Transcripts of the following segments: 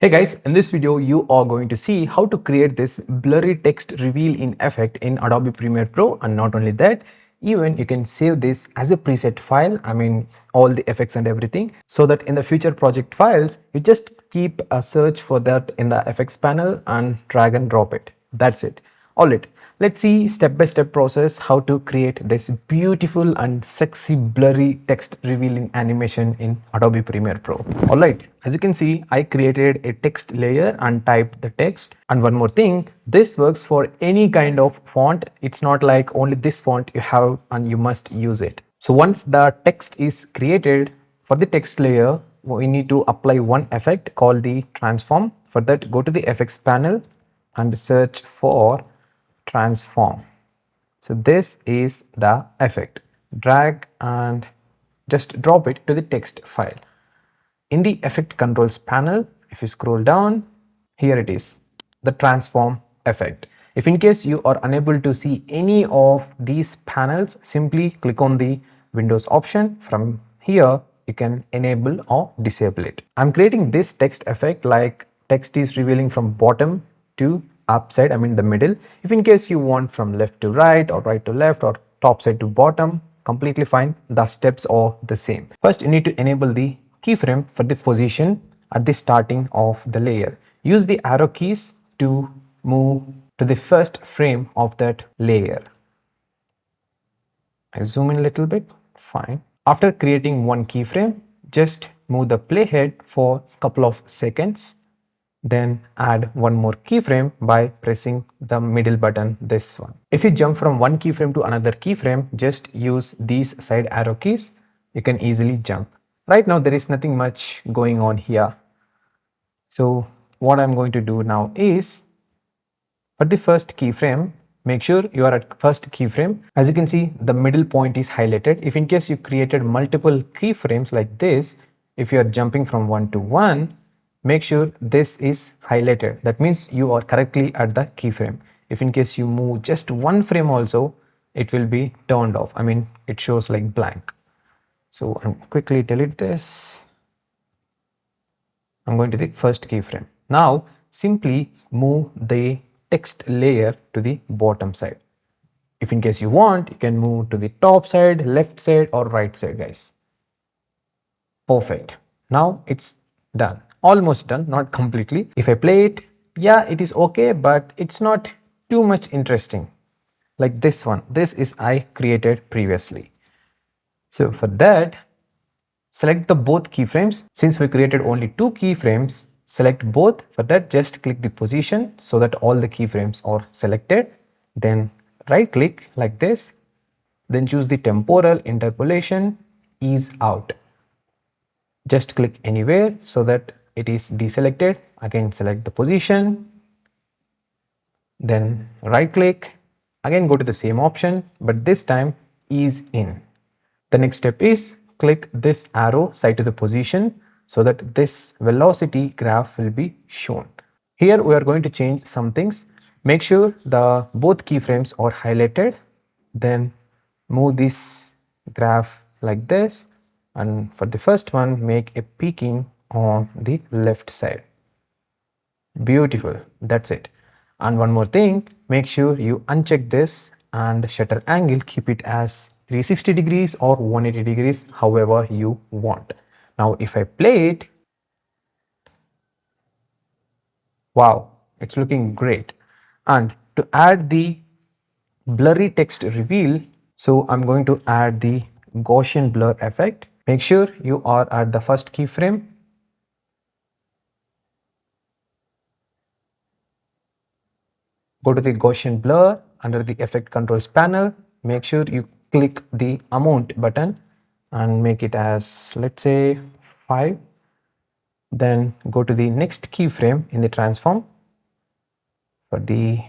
Hey guys, in this video you are going to see how to create this blurry text reveal in effect in Adobe Premiere Pro, and not only that, even you can save this as a preset file, all the effects and everything, so that in the future project files you just keep a search for that in the effects panel and drag and drop it. That's it. Alright, let's see step-by-step process how to create this beautiful and sexy blurry text revealing animation in Adobe Premiere Pro. Alright, as you can see, I created a text layer and typed the text. And one more thing, this works for any kind of font. It's not like only this font you have and you must use it. So once the text is created, for the text layer, we need to apply one effect called the transform. For that, go to the effects panel and search for transform. So this is the effect. Drag and just drop it to the text file. In the effect controls panel, if you scroll down, here it is, the transform effect. If in case you are unable to see any of these panels, simply click on the Windows option. From here, you can enable or disable it. I'm creating this text effect like text is revealing from bottom to upside, the middle. If in case you want from left to right or right to left or top side to bottom, completely fine. The steps are the same. First, you need to enable the keyframe for the position at the starting of the layer. Use the arrow keys to move to the first frame of that layer. I zoom in a little bit, fine. After creating one keyframe, just move the playhead for a couple of seconds. Then add one more keyframe by pressing the middle button, this one. If you jump from one keyframe to another keyframe, just use these side arrow keys. You can easily jump. Right now there is nothing much going on here. So what I'm going to do now is, for the first keyframe, make sure you are at first keyframe. As you can see, the middle point is highlighted. If in case you created multiple keyframes like this, if you are jumping from one to one, make sure this is highlighted. That means you are correctly at the keyframe. If in case you move just one frame also, it will be turned off. It shows like blank. So I'm quickly delete this. I'm going to the first keyframe. Now simply move the text layer to the bottom side. If in case you want, you can move to the top side, left side or right side, guys. Perfect. Now it's done. Almost done, not completely. If I play it, yeah, it is okay, but it's not too much interesting. Like this one. This is I created previously. So for that, select the both keyframes. Since we created only two keyframes, select both. For that, just click the position so that all the keyframes are selected. Then right click like this. Then choose the temporal interpolation, ease out. Just click anywhere so that it is deselected. Again, select the position. Then right click. Again, go to the same option, but this time ease in. The next step is click this arrow side to the position so that this velocity graph will be shown. Here we are going to change some things. Make sure the both keyframes are highlighted. Then move this graph like this, and for the first one, make a peaking on the left side. Beautiful. That's it. And one more thing, make sure you uncheck this and shutter angle, keep it as 360 degrees or 180 degrees, however you want. Now if I play it, wow, it's looking great. And to add the blurry text reveal, so I'm going to add the Gaussian blur effect. Make sure you are at the first keyframe. Go to the Gaussian blur under the effect controls panel. Make sure you click the amount button and make it as, let's say, 5. Then go to the next keyframe in the transform. For the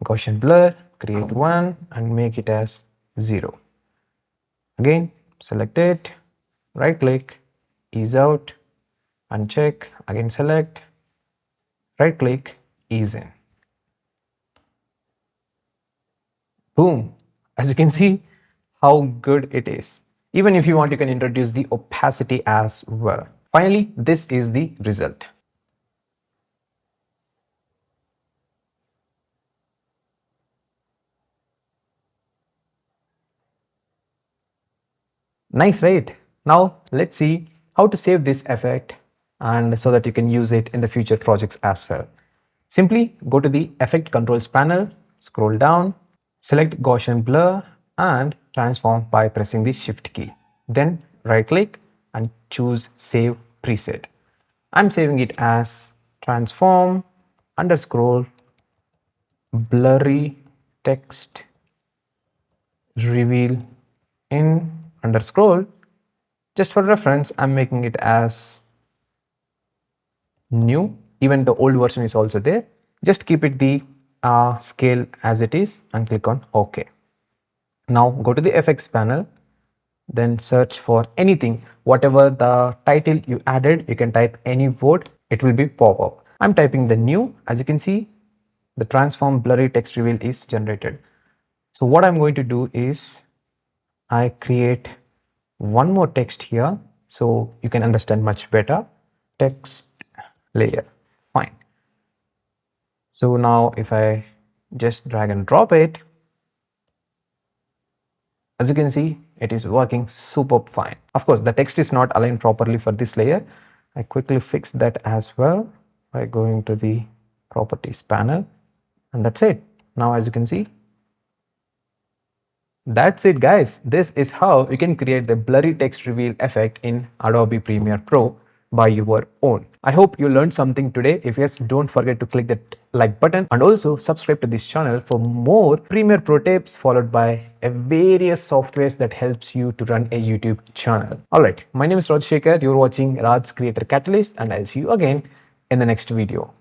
Gaussian blur, create one and make it as 0. Again, select it, right click, ease out, uncheck, again select, right click, ease in. Boom! As you can see how good it is. Even if you want, you can introduce the opacity as well. Finally, this is the result. Nice, right? Now let's see how to save this effect and so that you can use it in the future projects as well. Simply go to the Effect Controls panel, scroll down, select Gaussian Blur and transform by pressing the Shift key. Then right click and choose Save Preset. I'm saving it as transform underscore blurry text reveal in underscore. Just for reference, I'm making it as new. Even the old version is also there. Just keep it the scale as it is and click on OK. Now go to the effects panel, then search for anything. Whatever the title you added, you can type any word, it will be pop up. I'm typing the new. As you can see, the transform blurry text reveal is generated. So what I'm going to do is I create one more text here so you can understand much better. Text layer. Fine. So now if I just drag and drop it, as you can see, it is working super fine. Of course, the text is not aligned properly for this layer. I quickly fix that as well by going to the properties panel, and that's it. Now, as you can see, that's it, guys. This is how you can create the blurry text reveal effect in Adobe Premiere Pro by your own. I hope you learned something today. If yes, don't forget to click that like button and also subscribe to this channel for more Premiere Pro tips followed by various softwares that helps you to run a YouTube channel. Alright, my name is Rajs. You're watching Rajs Creator Catalyst and I'll see you again in the next video.